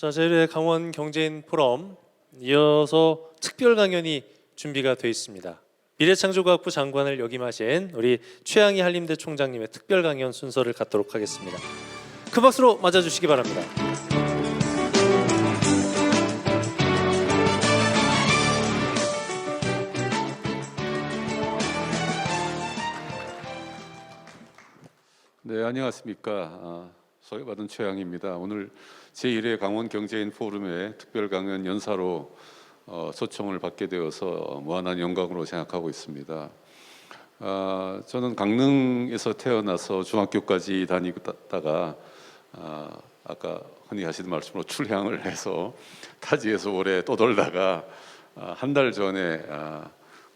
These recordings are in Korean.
자, 제1회 강원 경제인 포럼 이어서 특별 강연이 준비가 되어 있습니다. 미래창조과학부 장관을 역임하신 우리 최양희 한림대 총장님의 특별 강연 순서를 갖도록 하겠습니다. 큰 박수로 맞아주시기 바랍니다. 네, 안녕하십니까. 소개받은 최양희입니다. 오늘 제1회 강원 경제인 포럼의 특별 강연 연사로 초청을 받게 되어서 무한한 영광으로 생각하고 있습니다. 저는 강릉에서 태어나서 중학교까지 다니다가 아까 흔히 하시는 말씀으로 출향을 해서 타지에서 오래 떠돌다가 한 달 전에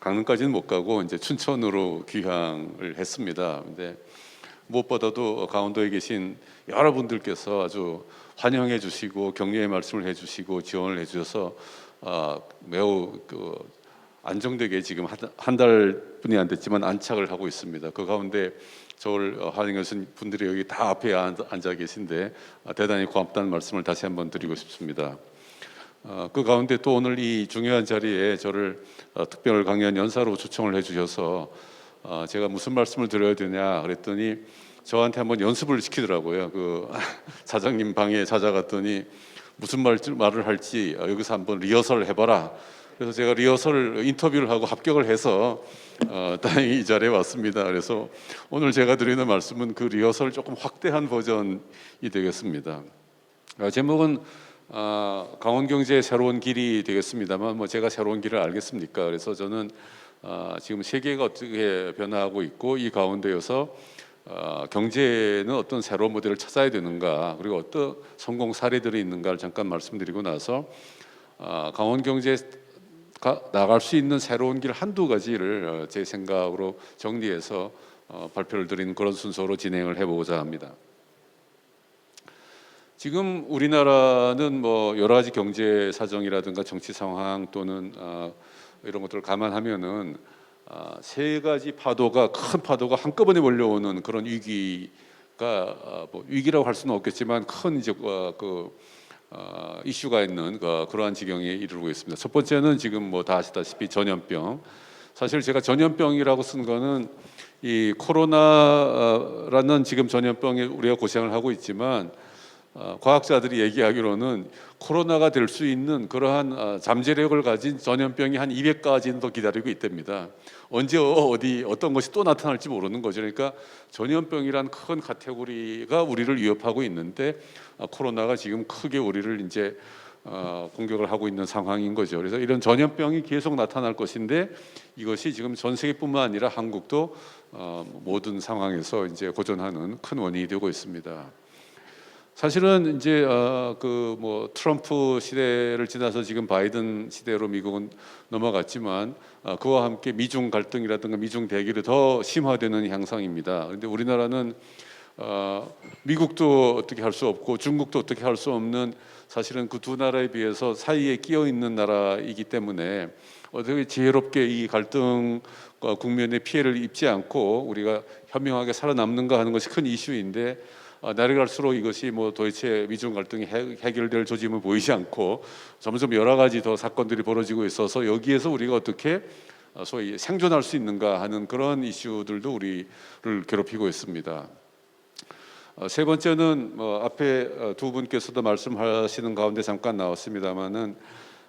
강릉까지는 못 가고 이제 춘천으로 귀향을 했습니다. 근데 무엇보다도 강원도에 계신 여러분들께서 아주 환영해 주시고 격려의 말씀을 해 주시고 지원을 해 주셔서 매우 안정되게 지금 한 달뿐이 안 됐지만 안착을 하고 있습니다. 그 가운데 저를 환영해 주신 분들이 여기 다 앞에 앉아 계신데 대단히 고맙다는 말씀을 다시 한번 드리고 싶습니다. 그 가운데 또 오늘 이 중요한 자리에 저를 특별 강연 연사로 초청을 해 주셔서 제가 무슨 말씀을 드려야 되냐 그랬더니 저한테 한번 연습을 시키더라고요. 그 사장님 방에 찾아갔더니 무슨 말을 할지 여기서 한번 리허설을 해봐라. 그래서 제가 리허설 인터뷰를 하고 합격을 해서 다행히 이 자리에 왔습니다. 그래서 오늘 제가 드리는 말씀은 그 리허설 조금 확대한 버전이 되겠습니다. 제목은 강원경제의 새로운 길이 되겠습니다만 뭐 제가 새로운 길을 알겠습니까? 그래서 저는 지금 세계가 어떻게 변화하고 있고 이 가운데여서 경제는 어떤 새로운 모델을 찾아야 되는가 그리고 어떤 성공 사례들이 있는가를 잠깐 말씀드리고 나서 강원 경제가 나갈 수 있는 새로운 길 한두 가지를 제 생각으로 정리해서 발표를 드리는 그런 순서로 진행을 해보고자 합니다. 지금 우리나라는 뭐 여러 가지 경제 사정이라든가 정치 상황 또는 이런 것들을 감안하면은 세 가지 파도가 큰 파도가 한꺼번에 몰려오는 그런 위기가 뭐 위기라고 할 수는 없겠지만 큰 이제 이슈가 있는 그러한 지경에 이르고 있습니다. 첫 번째는 지금 뭐 다 아시다시피 전염병. 사실 제가 전염병이라고 쓴 거는 이 코로나라는 지금 전염병에 우리가 고생을 하고 있지만 과학자들이 얘기하기로는 코로나가 될 수 있는 그러한 잠재력을 가진 전염병이 한 200가지는 더 기다리고 있답니다. 언제 어디 어떤 것이 또 나타날지 모르는 거죠. 그러니까 전염병이란 큰 카테고리가 우리를 위협하고 있는데 코로나가 지금 크게 우리를 이제 공격을 하고 있는 상황인 거죠. 그래서 이런 전염병이 계속 나타날 것인데 이것이 지금 전 세계뿐만 아니라 한국도 모든 상황에서 이제 고전하는 큰 원인이 되고 있습니다. 사실은 이제 뭐 트럼프 시대를 지나서 지금 바이든 시대로 미국은 넘어갔지만 그와 함께 미중 갈등이라든가 미중 대결이 더 심화되는 향상입니다. 그런데 우리나라는 미국도 어떻게 할 수 없고 중국도 어떻게 할 수 없는 사실은 그 두 나라에 비해서 사이에 끼어 있는 나라이기 때문에 어떻게 지혜롭게 이 갈등 국면의 피해를 입지 않고 우리가 현명하게 살아남는가 하는 것이 큰 이슈인데 날이 갈수록 이것이 뭐 도대체 미중 갈등이 해결될 조짐은 보이지 않고 점점 여러 가지 더 사건들이 벌어지고 있어서 여기에서 우리가 어떻게 소위 생존할 수 있는가 하는 그런 이슈들도 우리를 괴롭히고 있습니다. 세 번째는 뭐 앞에 두 분께서도 말씀하시는 가운데 잠깐 나왔습니다만은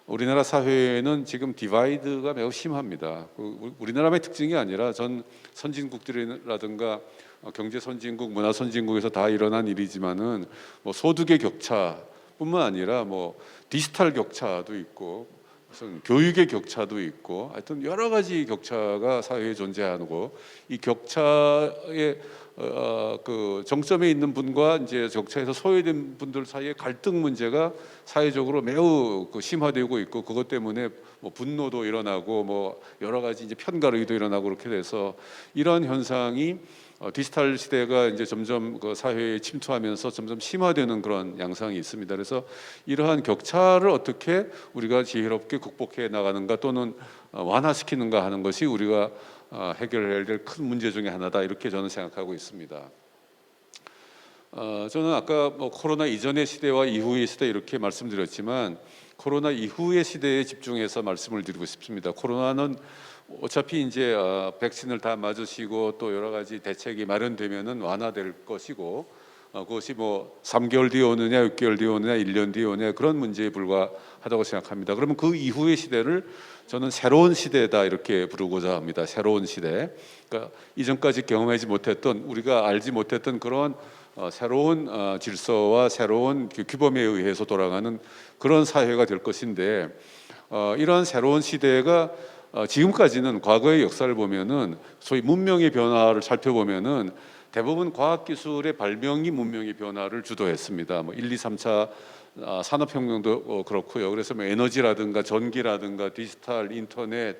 우리나라 사회는 지금 디바이드가 매우 심합니다. 우리나라의 특징이 아니라 전 선진국들이라든가 경제 선진국, 문화 선진국에서 다 일어난 일이지만은 뭐 소득의 격차뿐만 아니라 뭐 디지털 격차도 있고 무슨 교육의 격차도 있고 하여튼 여러 가지 격차가 사회에 존재하고 이 격차의 그 정점에 있는 분과 이제 격차에서 소외된 분들 사이의 갈등 문제가 사회적으로 매우 심화되고 있고 그것 때문에 뭐 분노도 일어나고 뭐 여러 가지 이제 편가르기도 일어나고 그렇게 돼서 이런 현상이 디지털 시대가 이제 점점 그 사회에 침투하면서 점점 심화되는 그런 양상이 있습니다. 그래서 이러한 격차를 어떻게 우리가 지혜롭게 극복해 나가는가 또는 완화시키는가 하는 것이 우리가 해결해야 될 큰 문제 중에 하나다 이렇게 저는 생각하고 있습니다. 저는 아까 뭐 코로나 이전의 시대와 이후의 시대 이렇게 말씀드렸지만 코로나 이후의 시대에 집중해서 말씀을 드리고 싶습니다. 코로나는 어차피 이제 백신을 다 맞으시고 또 여러 가지 대책이 마련되면은 완화될 것이고 그것이 뭐 3개월 뒤에 오느냐 6개월 뒤에 오느냐 1년 뒤에 오느냐 그런 문제에 불과하다고 생각합니다. 그러면 그 이후의 시대를 저는 새로운 시대다 이렇게 부르고자 합니다. 새로운 시대. 그러니까 이전까지 경험하지 못했던 우리가 알지 못했던 그런 새로운 질서와 새로운 규범에 의해서 돌아가는 그런 사회가 될 것인데 이러한 새로운 시대가 지금까지는 과거의 역사를 보면은 소위 문명의 변화를 살펴보면은 대부분 과학기술의 발명이 문명의 변화를 주도했습니다. 뭐 1, 2, 3차 산업혁명도 그렇고요. 그래서 뭐 에너지라든가 전기라든가 디지털, 인터넷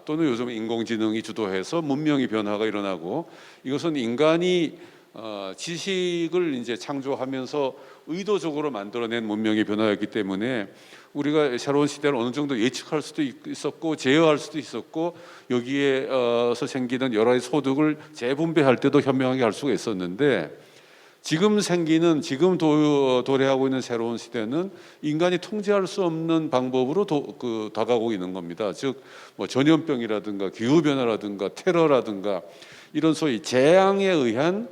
또는 요즘 인공지능이 주도해서 문명의 변화가 일어나고 이것은 인간이 지식을 이제 창조하면서 의도적으로 만들어낸 문명의 변화였기 때문에 우리가 새로운 시대를 어느 정도 예측할 수도 있었고 제어할 수도 있었고 여기에서 생기는 여러 가지 소득을 재분배할 때도 현명하게 할 수가 있었는데 지금 도래하고 있는 새로운 시대는 인간이 통제할 수 없는 방법으로 다가오고 있는 겁니다. 즉 뭐 전염병이라든가 기후 변화라든가 테러라든가 이런 소위 재앙에 의한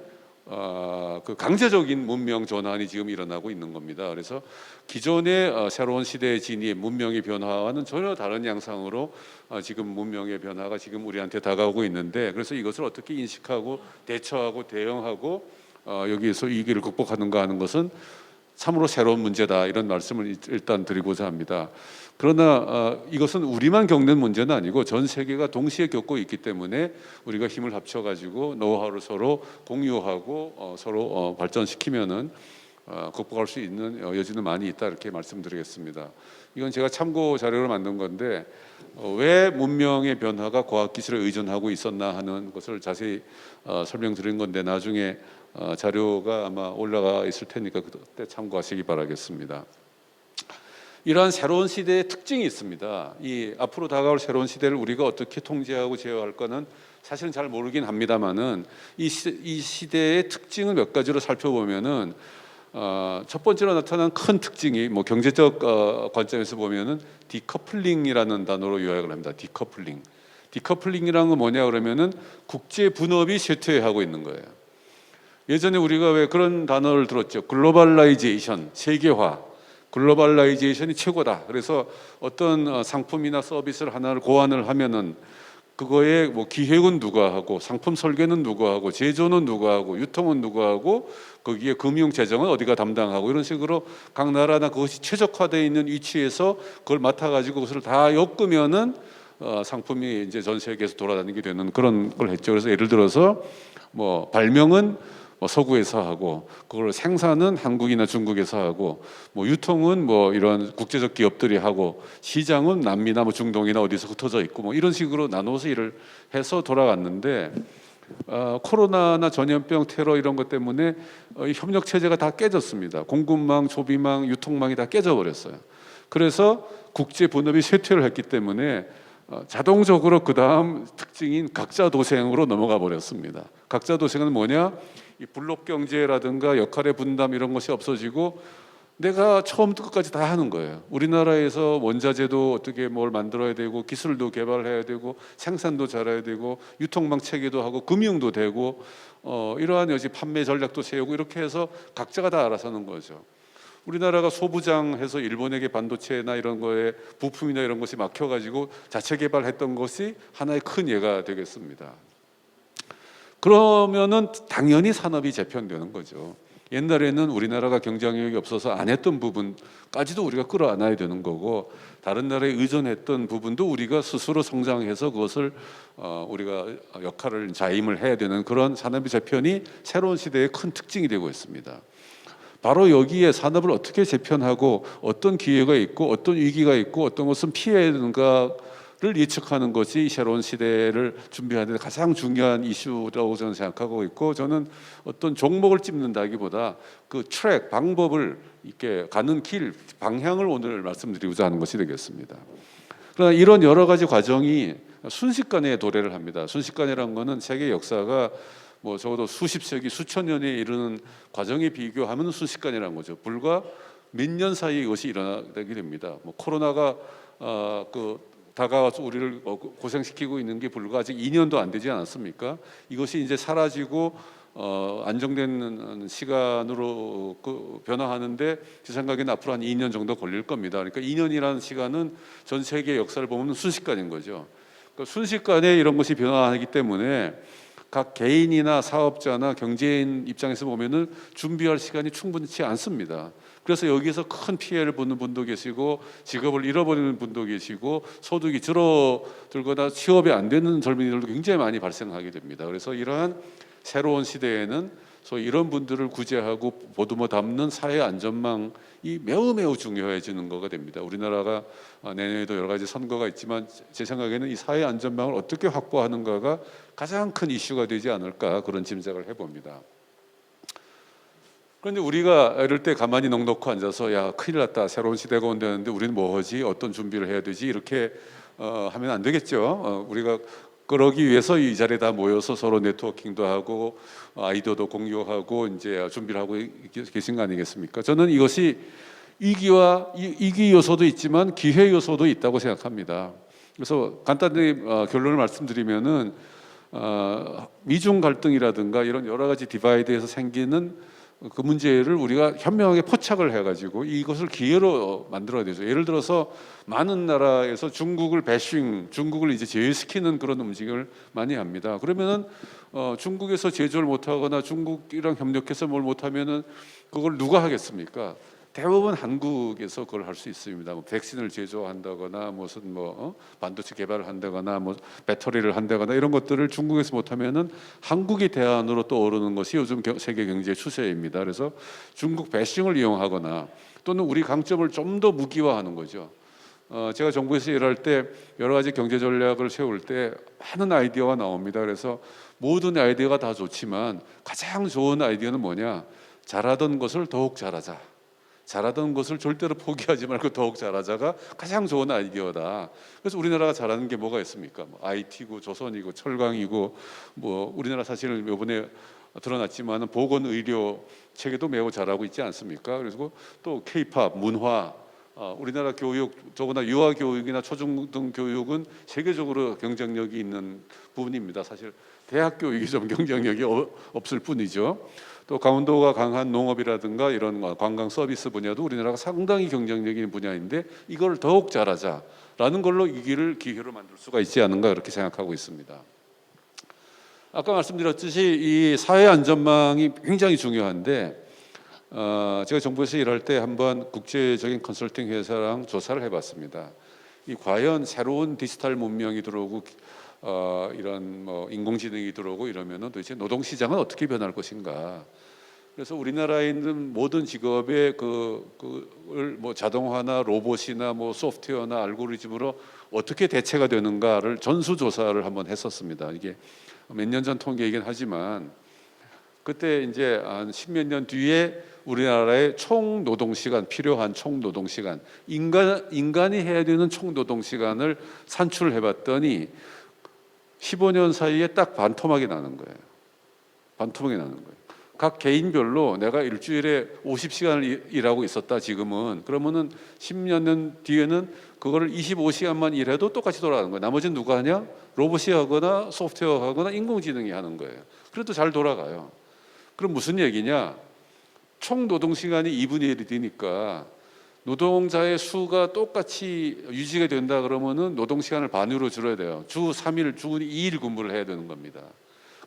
그 강제적인 문명 전환이 지금 일어나고 있는 겁니다. 그래서 기존의 새로운 시대의 진입, 문명의 변화와는 전혀 다른 양상으로 지금 문명의 변화가 지금 우리한테 다가오고 있는데 그래서 이것을 어떻게 인식하고 대처하고 대응하고 여기에서 이 위기를 극복하는가 하는 것은 참으로 새로운 문제다 이런 말씀을 일단 드리고자 합니다. 그러나 이것은 우리만 겪는 문제는 아니고 전 세계가 동시에 겪고 있기 때문에 우리가 힘을 합쳐가지고 노하우를 서로 공유하고 서로 발전시키면은 극복할 수 있는 여지는 많이 있다 이렇게 말씀드리겠습니다. 이건 제가 참고 자료로 만든 건데 왜 문명의 변화가 과학기술에 의존하고 있었나 하는 것을 자세히 설명드린 건데 나중에 자료가 아마 올라가 있을 테니까 그때 참고하시기 바라겠습니다. 이러한 새로운 시대의 특징이 있습니다. 이 앞으로 다가올 새로운 시대를 우리가 어떻게 통제하고 제어할 거는 사실은 잘 모르긴 합니다만은 이 시대의 특징을 몇 가지로 살펴보면은 첫 번째로 나타난 큰 특징이 뭐 경제적 관점에서 보면은 디커플링이라는 단어로 요약을 합니다. 디커플링이라는 건 뭐냐 그러면은 국제 분업이 쇠퇴하고 있는 거예요. 예전에 우리가 왜 그런 단어를 들었죠. 글로벌라이제이션, 세계화. 글로벌라이제이션이 최고다. 그래서 어떤 상품이나 서비스를 하나를 고안을 하면은 그거에 뭐 기획은 누가 하고 상품 설계는 누가 하고 제조는 누가 하고 유통은 누가 하고 거기에 금융 재정은 어디가 담당하고 이런 식으로 각 나라나 그것이 최적화되어 있는 위치에서 그걸 맡아가지고 그것을 다 엮으면은 상품이 이제 전 세계에서 돌아다니게 되는 그런 걸 했죠. 그래서 예를 들어서 뭐 발명은 뭐 서구에서 하고 그걸 생산은 한국이나 중국에서 하고 뭐 유통은 뭐 이런 국제적 기업들이 하고 시장은 남미나 뭐 중동이나 어디서 흩어져 있고 뭐 이런 식으로 나눠서 일을 해서 돌아갔는데 코로나나 전염병 테러 이런 것 때문에 협력 체제가 다 깨졌습니다. 공급망, 소비망, 유통망이 다 깨져버렸어요. 그래서 국제 분업이 쇠퇴를 했기 때문에 자동적으로 그 다음 특징인 각자 도생으로 넘어가 버렸습니다. 각자 도생은 뭐냐? 이 블록 경제라든가 역할의 분담 이런 것이 없어지고 내가 처음부터 끝까지 다 하는 거예요. 우리나라에서 원자재도 어떻게 뭘 만들어야 되고 기술도 개발해야 되고 생산도 잘해야 되고 유통망 체계도 하고 금융도 되고 이러한 여지 판매 전략도 세우고 이렇게 해서 각자가 다 알아서 하는 거죠. 우리나라가 소부장해서 일본에게 반도체나 이런 거에 부품이나 이런 것이 막혀가지고 자체 개발했던 것이 하나의 큰 예가 되겠습니다. 그러면은 당연히 산업이 재편되는 거죠. 옛날에는 우리나라가 경쟁력이 없어서 안 했던 부분까지도 우리가 끌어안아야 되는 거고 다른 나라에 의존했던 부분도 우리가 스스로 성장해서 그것을 우리가 역할을 자임을 해야 되는 그런 산업의 재편이 새로운 시대의 큰 특징이 되고 있습니다. 바로 여기에 산업을 어떻게 재편하고 어떤 기회가 있고 어떤 위기가 있고 어떤 것은 피해야 되는가를 예측하는 것이 새로운 시대를 준비하는 데 가장 중요한 이슈라고 저는 생각하고 있고 저는 어떤 종목을 찝는다기보다 그 트랙, 방법을 이렇게 가는 길, 방향을 오늘 말씀드리고자 하는 것이 되겠습니다. 그러나 이런 여러 가지 과정이 순식간에 도래를 합니다. 순식간이라는 것은 세계 역사가 뭐 적어도 수십 세기, 수천 년에 이르는 과정에 비교하면 순식간이라는 거죠. 불과 몇 년 사이에 이것이 일어나게 됩니다. 뭐 코로나가 다가와서 우리를 고생시키고 있는 게 불과 아직 2년도 안 되지 않았습니까? 이것이 이제 사라지고 안정된 시간으로 변화하는데 제 생각에는 앞으로 한 2년 정도 걸릴 겁니다. 그러니까 2년이라는 시간은 전 세계 역사를 보면 순식간인 거죠. 그러니까 순식간에 이런 것이 변화하기 때문에 각 개인이나 사업자나 경제인 입장에서 보면은 준비할 시간이 충분치 않습니다. 그래서 여기서 큰 피해를 보는 분도 계시고 직업을 잃어버리는 분도 계시고 소득이 줄어들거나 취업이 안 되는 젊은이들도 굉장히 많이 발생하게 됩니다. 그래서 이러한 새로운 시대에는 소위 이런 분들을 구제하고 보듬어 담는 사회 안전망이 매우 중요해지는 거가 됩니다. 우리나라가 내년에도 여러 가지 선거가 있지만 제 생각에는 이 사회 안전망을 어떻게 확보하는가가 가장 큰 이슈가 되지 않을까 그런 짐작을 해봅니다. 그런데 우리가 이럴 때 가만히 넋놓고 앉아서 야 큰일 났다 새로운 시대가 온다는데 우리는 뭐 하지 어떤 준비를 해야 되지 이렇게 하면 안 되겠죠. 우리가 그러기 위해서 이 자리에 다 모여서 서로 네트워킹도 하고 아이디어도 공유하고 이제 준비를 하고 계신 거 아니겠습니까? 저는 이것이 이기 요소도 있지만 기회 요소도 있다고 생각합니다. 그래서 간단히 결론을 말씀드리면은 미중 갈등이라든가 이런 여러 가지 디바이드에서 생기는 그 문제를 우리가 현명하게 포착을 해가지고 이것을 기회로 만들어야 되죠. 예를 들어서 많은 나라에서 중국을 배싱, 중국을 이제 제외시키는 그런 움직임을 많이 합니다. 그러면은 중국에서 제조를 못하거나 중국이랑 협력해서 뭘 못하면은 그걸 누가 하겠습니까? 대부분 한국에서 그걸 할 수 있습니다. 뭐 백신을 제조한다거나 무슨 반도체 개발을 한다거나 뭐 배터리를 한다거나 이런 것들을 중국에서 못하면은 한국이 대안으로 떠오르는 것이 요즘 세계 경제의 추세입니다. 그래서 중국 배싱을 이용하거나 또는 우리 강점을 좀 더 무기화하는 거죠. 제가 정부에서 일할 때 여러 가지 경제 전략을 세울 때 많은 아이디어가 나옵니다. 그래서 모든 아이디어가 다 좋지만 가장 좋은 아이디어는 뭐냐? 잘하던 것을 더욱 잘하자. 잘하던 것을 절대로 포기하지 말고 더욱 잘하자가 가장 좋은 아이디어다. 그래서 우리나라가 잘하는 게 뭐가 있습니까? 뭐 IT고 조선이고 철강이고 뭐 우리나라 사실은 이번에 드러났지만 보건의료 체계도 매우 잘하고 있지 않습니까? 그리고 또 K-팝 문화 우리나라 교육 더구나 유아 교육이나 초중등 교육은 세계적으로 경쟁력이 있는 부분입니다. 사실 대학 교육이 좀 경쟁력이 없을 뿐이죠. 또 강원도가 강한 농업이라든가 이런 관광 서비스 분야도 우리나라가 상당히 경쟁력 있는 분야인데 이걸 더욱 잘하자라는 걸로 이 길을 기회로 만들 수가 있지 않은가 그렇게 생각하고 있습니다. 아까 말씀드렸듯이 이 사회 안전망이 굉장히 중요한데 제가 정부에서 일할 때 한번 국제적인 컨설팅 회사랑 조사를 해봤습니다. 이 과연 새로운 디지털 문명이 들어오고 이런 인공지능이 들어오고 이러면은 도대체 노동시장은 어떻게 변할 것인가? 그래서 우리나라에 있는 모든 직업의 그걸 자동화나 로봇이나 소프트웨어나 알고리즘으로 어떻게 대체가 되는가를 전수조사를 한번 했었습니다. 이게 몇 년 전 통계이긴 하지만 그때 이제 한 십몇 년 뒤에 우리나라의 총 노동 시간 필요한 총 노동 시간 인간이 해야 되는 총 노동 시간을 산출을 해봤더니 15년 사이에 딱 반토막이 나는 거예요. 반토막이 나는 거예요. 각 개인별로 내가 일주일에 50시간을 일하고 있었다 지금은 그러면은 10년 뒤에는 그거를 25시간만 일해도 똑같이 돌아가는 거예요. 나머지는 누가 하냐? 로봇이 하거나 소프트웨어가 하거나 인공지능이 하는 거예요. 그래도 잘 돌아가요. 그럼 무슨 얘기냐? 총 노동시간이 2분의 1이 되니까 노동자의 수가 똑같이 유지가 된다 그러면은 노동시간을 반으로 줄여야 돼요. 주 3일, 주 2일 근무를 해야 되는 겁니다.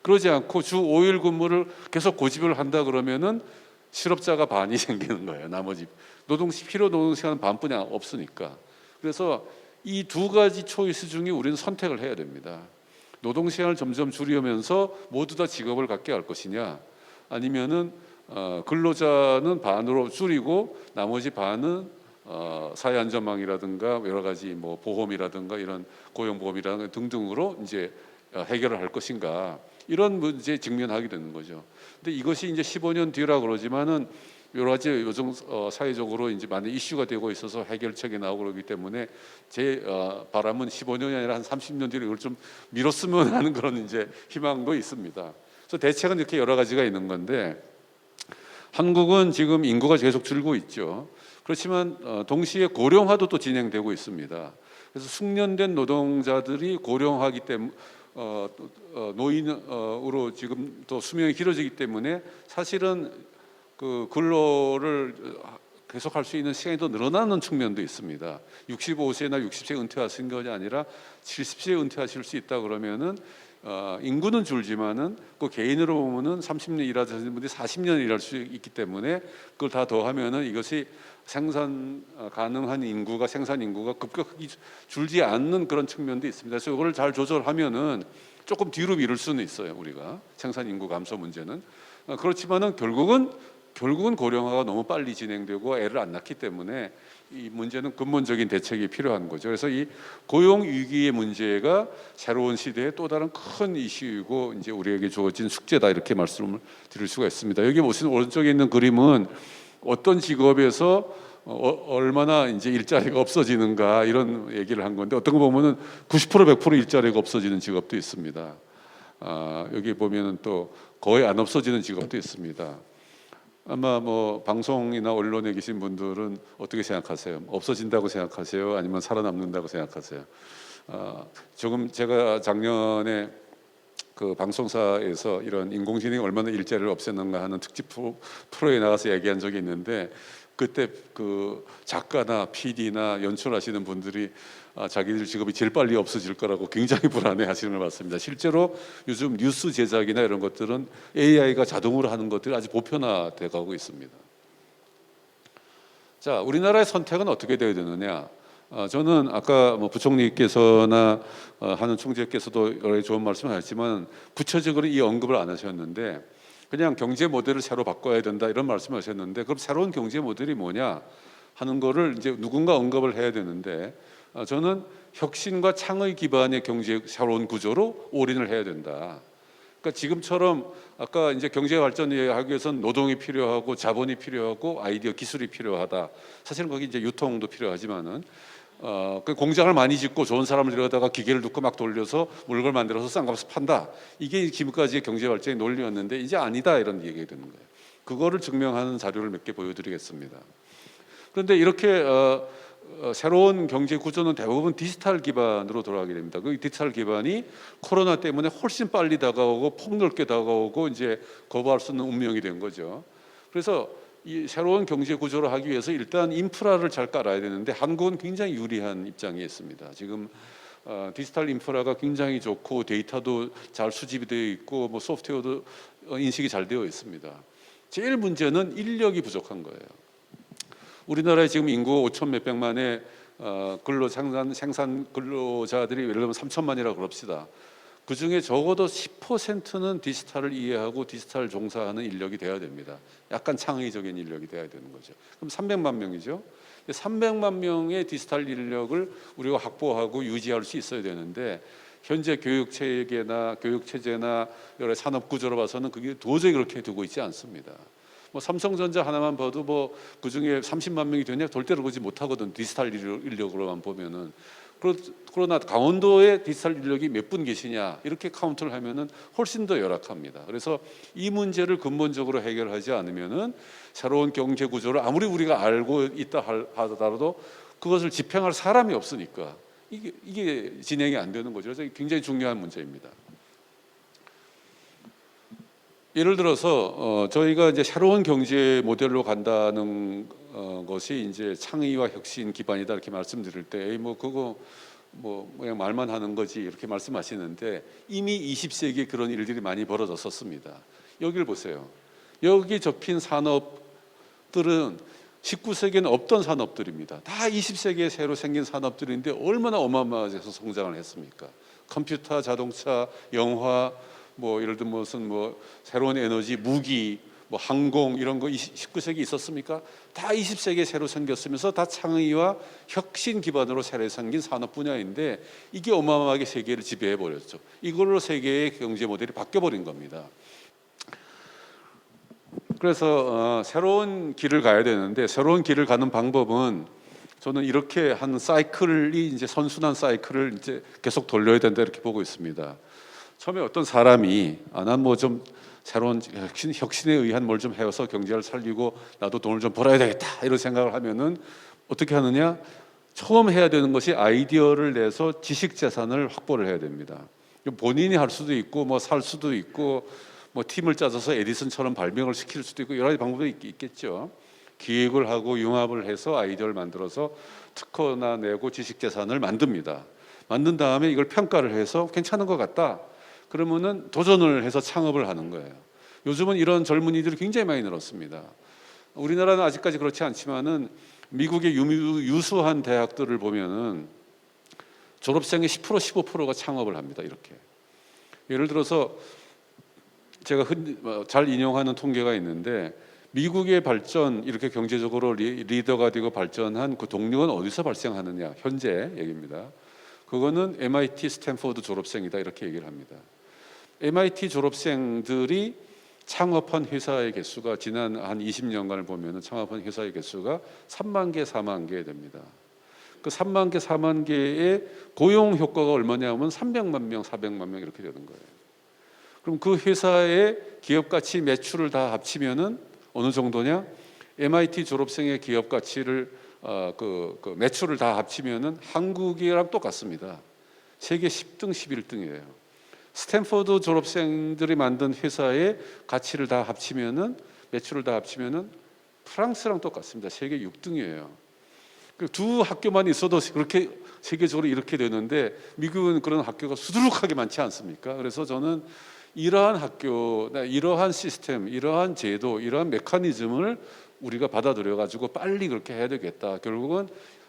그러지 않고 주 5일 근무를 계속 고집을 한다 그러면은 실업자가 반이 생기는 거예요. 나머지 필요 노동시간은 반뿐이 없으니까. 그래서 이 두 가지 초이스 중에 우리는 선택을 해야 됩니다. 노동시간을 점점 줄이면서 모두 다 직업을 갖게 할 것이냐 아니면은 근로자는 반으로 줄이고 나머지 반은 사회안전망이라든가 여러 가지 보험이라든가 이런 고용보험이라든가 등등으로 이제 해결을 할 것인가 이런 문제에 직면하게 되는 거죠. 근데 이것이 이제 15년 뒤라 그러지만은 여러 가지 요즘 사회적으로 이제 많은 이슈가 되고 있어서 해결책이 나오고 그러기 때문에 제 바람은 15년이 아니라 한 30년 뒤로 이걸 좀 미뤘으면 하는 그런 이제 희망도 있습니다. 그래서 대책은 이렇게 여러 가지가 있는 건데 한국은 지금 인구가 계속 줄고 있죠. 그렇지만 동시에 고령화도 또 진행되고 있습니다. 그래서 숙련된 노동자들이 고령화기 때문에 노인으로 지금 또 수명이 길어지기 때문에 사실은 그 근로를 계속할 수 있는 시간이 더 늘어나는 측면도 있습니다. 65세나 60세 은퇴하신 것이 아니라 70세 은퇴하실 수 있다 그러면은 인구는 줄지만은 그 개인으로 보면은 30년 일하시는 분들이 40년 일할 수 있기 때문에 그걸 다 더하면은 이것이 생산 가능한 인구가 생산 인구가 급격하게 줄지 않는 그런 측면도 있습니다. 그래서 이걸 잘 조절하면은 조금 뒤로 미룰 수는 있어요. 우리가 생산 인구 감소 문제는 그렇지만은 결국은 고령화가 너무 빨리 진행되고 애를 안 낳기 때문에 이 문제는 근본적인 대책이 필요한 거죠. 그래서 이 고용 위기의 문제가 새로운 시대의 또 다른 큰 이슈이고 이제 우리에게 주어진 숙제다 이렇게 말씀을 드릴 수가 있습니다. 여기 보시는 오른쪽에 있는 그림은 어떤 직업에서 얼마나 이제 일자리가 없어지는가 이런 얘기를 한 건데 어떤 거 보면은 90% 100% 일자리가 없어지는 직업도 있습니다. 여기 보면은 또 거의 안 없어지는 직업도 있습니다. 아마 뭐 방송이나 언론에 계신 분들은 어떻게 생각하세요? 없어진다고 생각하세요? 아니면 살아남는다고 생각하세요? 조금 제가 작년에 그 방송사에서 이런 인공지능이 얼마나 일자리를 없애는가 하는 특집 프로에 나가서 얘기한 적이 있는데 그때 그 작가나 PD나 연출하시는 분들이 자기들 직업이 제일 빨리 없어질 거라고 굉장히 불안해하시는 걸 봤습니다. 실제로 요즘 뉴스 제작이나 이런 것들은 AI가 자동으로 하는 것들이 아주 보편화돼 가고 있습니다. 자, 우리나라의 선택은 어떻게 되어야 되느냐? 저는 아까 뭐 부총리께서나 한은 총재께서도 여러 가지 좋은 말씀을 하셨지만 구체적으로 이 언급을 안 하셨는데 그냥 경제 모델을 새로 바꿔야 된다 이런 말씀을 하셨는데 그럼 새로운 경제 모델이 뭐냐 하는 거를 이제 누군가 언급을 해야 되는데 저는 혁신과 창의 기반의 경제 새로운 구조로 올인을 해야 된다. 그러니까 지금처럼 아까 이제 경제 발전 하기 위해서는 노동이 필요하고 자본이 필요하고 아이디어 기술이 필요하다. 사실은 거기 이제 유통도 필요하지만은 그 공장을 많이 짓고 좋은 사람을 들여다가 기계를 넣고 막 돌려서 물건을 만들어서 싼 값에 판다. 이게 지금까지의 경제 발전의 논리였는데 이제 아니다 이런 얘기가 되는 거예요. 그거를 증명하는 자료를 몇 개 보여드리겠습니다. 그런데 이렇게 새로운 경제 구조는 대부분 디지털 기반으로 돌아가게 됩니다. 그 디지털 기반이 코로나 때문에 훨씬 빨리 다가오고 폭넓게 다가오고 이제 거부할 수 없는 운명이 된 거죠. 그래서 이 새로운 경제 구조를 하기 위해서 일단 인프라를 잘 깔아야 되는데 한국은 굉장히 유리한 입장에 있습니다. 지금 디지털 인프라가 굉장히 좋고 데이터도 잘 수집이 되어 있고 뭐 소프트웨어도 인식이 잘 되어 있습니다. 제일 문제는 인력이 부족한 거예요. 우리나라에 지금 인구 5천 몇백만의 근로 생산 근로자들이 예를 들면 3천만이라고 그럽시다. 그 중에 적어도 10%는 디지털을 이해하고 디지털 종사하는 인력이 돼야 됩니다. 약간 창의적인 인력이 돼야 되는 거죠. 그럼 300만 명이죠. 300만 명의 디지털 인력을 우리가 확보하고 유지할 수 있어야 되는데 현재 교육 체계나 교육 체제나 여러 산업 구조로 봐서는 그게 도저히 그렇게 되고 있지 않습니다. 뭐 삼성전자 하나만 봐도 뭐 그 중에 30만 명이 되냐 절대로 그러지 못하거든. 디지털 인력으로만 보면은. 그러나 강원도에 디지털 인력이 몇 분 계시냐 이렇게 카운트를 하면은 훨씬 더 열악합니다. 그래서 이 문제를 근본적으로 해결하지 않으면은 새로운 경제 구조를 아무리 우리가 알고 있다 하더라도 그것을 집행할 사람이 없으니까 이게 진행이 안 되는 거죠. 그래서 굉장히 중요한 문제입니다. 예를 들어서 저희가 이제 새로운 경제 모델로 간다는 것이 이제 창의와 혁신 기반이다 이렇게 말씀드릴 때 뭐 그거 뭐 그냥 말만 하는 거지 이렇게 말씀하시는데 이미 20세기에 그런 일들이 많이 벌어졌었습니다. 여기를 보세요. 여기 적힌 산업들은 19세기에는 없던 산업들입니다. 다 20세기에 새로 생긴 산업들인데 얼마나 어마어마해서 성장을 했습니까? 컴퓨터, 자동차, 영화 뭐 예를 들면 무슨 뭐 새로운 에너지, 무기, 뭐 항공 이런 거 19세기 있었습니까? 다 20세기에 새로 생겼으면서 다 창의와 혁신 기반으로 새로 생긴 산업 분야인데 이게 어마어마하게 세계를 지배해 버렸죠. 이걸로 세계의 경제 모델이 바뀌어 버린 겁니다. 그래서 새로운 길을 가야 되는데 새로운 길을 가는 방법은 저는 이렇게 한 사이클이 이제 선순환 사이클을 이제 계속 돌려야 된다 이렇게 보고 있습니다. 처음에 어떤 사람이 난 뭐 좀 새로운 혁신에 의한 뭘 좀 해서 경제를 살리고 나도 돈을 좀 벌어야 되겠다 이런 생각을 하면은 어떻게 하느냐? 처음 해야 되는 것이 아이디어를 내서 지식 재산을 확보를 해야 됩니다. 본인이 할 수도 있고 뭐 살 수도 있고 뭐 팀을 짜서 에디슨처럼 발명을 시킬 수도 있고 여러 가지 방법이 있겠죠. 기획을 하고 융합을 해서 아이디어를 만들어서 특허나 내고 지식 재산을 만듭니다. 만든 다음에 이걸 평가를 해서 괜찮은 것 같다. 그러면은 도전을 해서 창업을 하는 거예요. 요즘은 이런 젊은이들이 굉장히 많이 늘었습니다. 우리나라는 아직까지 그렇지 않지만은 미국의 유수한 대학들을 보면은 졸업생의 10% 15%가 창업을 합니다. 이렇게 예를 들어서 제가 잘 인용하는 통계가 있는데 미국의 발전 이렇게 경제적으로 리더가 되고 발전한 그 동력은 어디서 발생하느냐 현재 얘기입니다. 그거는 MIT 스탠포드 졸업생이다 이렇게 얘기를 합니다. MIT 졸업생들이 창업한 회사의 개수가 지난 한 20년간을 보면 창업한 회사의 개수가 3만 개, 4만 개 됩니다. 그 3만 개, 4만 개의 고용 효과가 얼마냐면 300만 명, 400만 명 이렇게 되는 거예요. 그럼 그 회사의 기업 가치 매출을 다 합치면은 어느 정도냐? MIT 졸업생의 기업 가치를 그 매출을 다 합치면은 한국이랑 똑같습니다. 세계 10등, 11등이에요. 스탠포드 졸업생들이 만든 회사의 가치를 다 합치면은 매출을 다 합치면은 프랑스랑 똑같습니다. 세계 6등이에요. 두 학교만 있어도 그렇게 세계적으로 이렇게 되는데 미국은 그런 학교가 수두룩하게 많지 않습니까? 그래서 저는 이러한 학교, 이러한 시스템, 이러한 제도, 이러한 메커니즘을 우리가 받아들여 가지고 빨리 그렇게 해야 되겠다. 결국은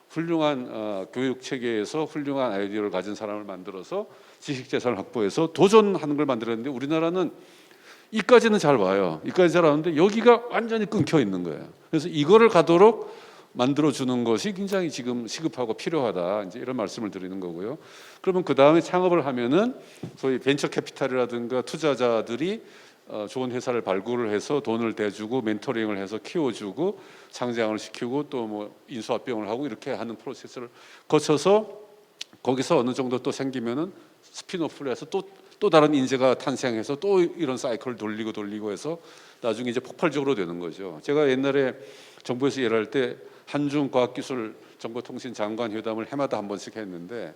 훌륭한 교육 체계에서 훌륭한 아이디어를 가진 사람을 만들어서 지식 재산을 확보해서 도전하는 걸 만들었는데 우리나라는 이까지는 잘 와요. 이까지 잘 왔는데 여기가 완전히 끊겨 있는 거예요. 그래서 이거를 가도록 만들어 주는 것이 굉장히 지금 시급하고 필요하다. 이제 이런 말씀을 드리는 거고요. 그러면 그 다음에 창업을 하면은 소위 벤처 캐피탈이라든가 투자자들이 좋은 회사를 발굴을 해서 돈을 대주고 멘토링을 해서 키워주고 상장을 시키고 또 뭐 인수합병을 하고 이렇게 하는 프로세스를 거쳐서 거기서 어느 정도 또 생기면은 스핀오프를 해서 또 다른 인재가 탄생해서 또 이런 사이클을 돌리고 해서 나중에 이제 폭발적으로 되는 거죠. 제가 옛날에 정부에서 일할 때 한중과학기술 정보통신장관 회담을 해마다 한 번씩 했는데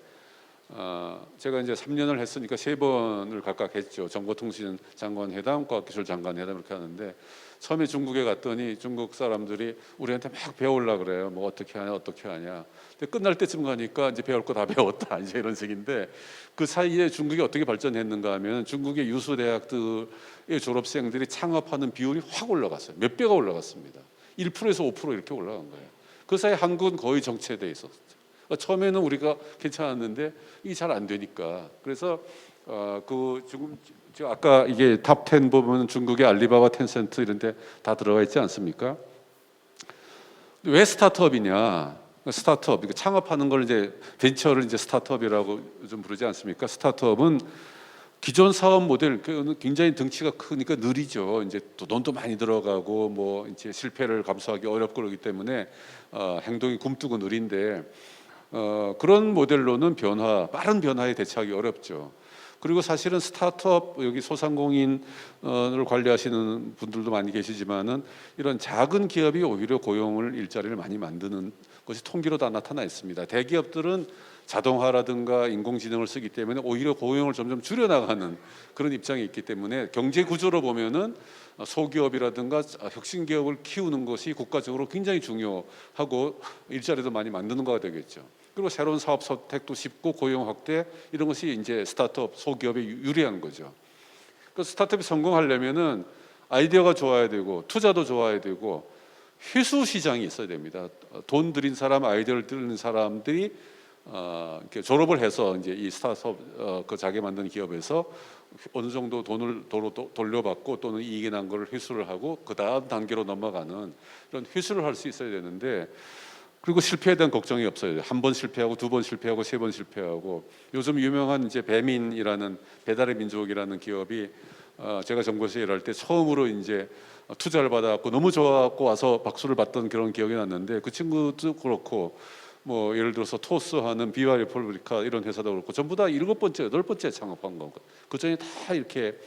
제가 이제 3년을 했으니까 3번을 각각 했죠. 정보통신 장관 회담, 과학기술 장관 회담 이렇게 하는데 처음에 중국에 갔더니 중국 사람들이 우리한테 막 배우려고 그래요. 뭐 어떻게 하냐. 근데 끝날 때쯤 가니까 이제 배울 거 다 배웠다. 이제 이런 식인데 그 사이에 중국이 어떻게 발전했는가 하면 중국의 유수 대학들의 졸업생들이 창업하는 비율이 확 올라갔어요. 몇 배가 올라갔습니다. 1%에서 5% 이렇게 올라간 거예요. 그 사이 한국은 거의 정체돼 있었죠. 처음에는 우리가 괜찮았는데 이게 잘 안 되니까 그래서 지금 아까 이게 탑 10 보면 중국의 알리바바, 텐센트 이런 데 다 들어가 있지 않습니까? 왜 스타트업이냐? 스타트업, 그러니까 창업하는 걸 이제 벤처를 이제 스타트업이라고 좀 부르지 않습니까? 스타트업은 기존 사업 모델 굉장히 등치가 크니까 느리죠. 이제 또 돈도 많이 들어가고 뭐 이제 실패를 감수하기 어렵고 그러기 때문에 행동이 굼뜨고 느린데 그런 모델로는 빠른 변화에 대처하기 어렵죠. 그리고 사실은 스타트업 여기 소상공인을 관리하시는 분들도 많이 계시지만은 이런 작은 기업이 오히려 고용을 일자리를 많이 만드는 것이 통계로 다 나타나 있습니다. 대기업들은 자동화라든가 인공지능을 쓰기 때문에 오히려 고용을 점점 줄여나가는 그런 입장이 있기 때문에 경제 구조로 보면은 소기업이라든가 혁신 기업을 키우는 것이 국가적으로 굉장히 중요하고 일자리도 많이 만드는 거가 되겠죠. 그리고 새로운 사업 선택도 쉽고 고용 확대 이런 것이 이제 스타트업 소기업에 유리한 거죠. 그 스타트업이 성공하려면은 아이디어가 좋아야 되고 투자도 좋아야 되고 회수 시장이 있어야 됩니다. 돈 들인 사람, 아이디어를 들인 사람들이 이렇게 졸업을 해서 이제 이 스타트업 그 자기 만든 기업에서 어느 정도 돈을 돌려받고 또는 이익이 난 걸 회수를 하고 그 다음 단계로 넘어가는 이런 회수를 할 수 있어야 되는데 그리고 실패에 대한 걱정이 없어요. 한 번 실패하고 두 번 실패하고 세 번 실패하고 요즘 유명한 이제 배민이라는 배달의 민족이라는 기업이 제가 정부에서 일할 때 처음으로 이제 투자를 받아갖고 너무 좋아갖고 와서 박수를 받던 그런 기억이 났는데 그 친구도 그렇고 뭐 예를 들어서 토스하는 비와 리퍼블리카 이런 회사도 그렇고 전부 다 7번째, 8번째 창업한 거. 그 전에 다 이렇게